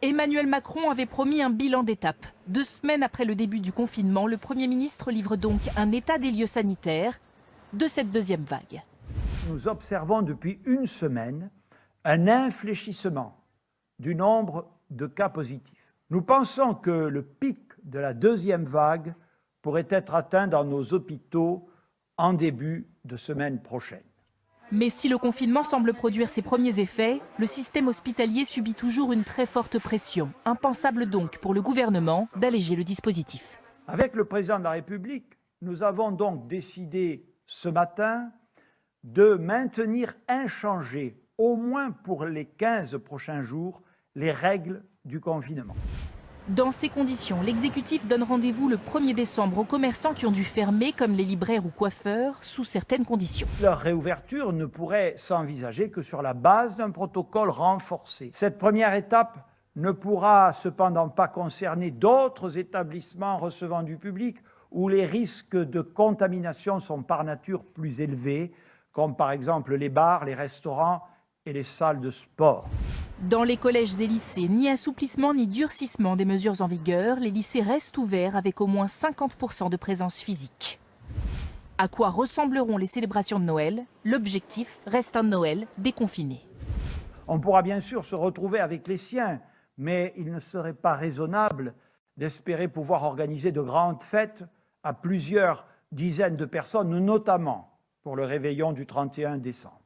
Emmanuel Macron avait promis un bilan d'étape. 2 semaines après le début du confinement, le Premier ministre livre donc un état des lieux sanitaires de cette deuxième vague. Nous observons depuis une semaine un infléchissement du nombre de cas positifs. Nous pensons que le pic de la deuxième vague pourrait être atteint dans nos hôpitaux en début de semaine prochaine. Mais si le confinement semble produire ses premiers effets, le système hospitalier subit toujours une très forte pression. Impensable donc pour le gouvernement d'alléger le dispositif. Avec le président de la République, nous avons donc décidé ce matin de maintenir inchangées, au moins pour les 15 prochains jours, les règles du confinement. Dans ces conditions, l'exécutif donne rendez-vous le 1er décembre aux commerçants qui ont dû fermer, comme les libraires ou coiffeurs, sous certaines conditions. Leur réouverture ne pourrait s'envisager que sur la base d'un protocole renforcé. Cette première étape ne pourra cependant pas concerner d'autres établissements recevant du public où les risques de contamination sont par nature plus élevés, comme par exemple les bars, les restaurants et les salles de sport. Dans les collèges et lycées, ni assouplissement ni durcissement des mesures en vigueur, les lycées restent ouverts avec au moins 50% de présence physique. À quoi ressembleront les célébrations de Noël? L'objectif reste un Noël déconfiné. On pourra bien sûr se retrouver avec les siens, mais il ne serait pas raisonnable d'espérer pouvoir organiser de grandes fêtes à plusieurs dizaines de personnes, notamment pour le réveillon du 31 décembre.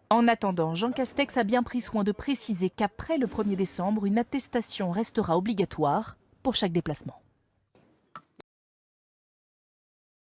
En attendant, Jean Castex a bien pris soin de préciser qu'après le 1er décembre, une attestation restera obligatoire pour chaque déplacement.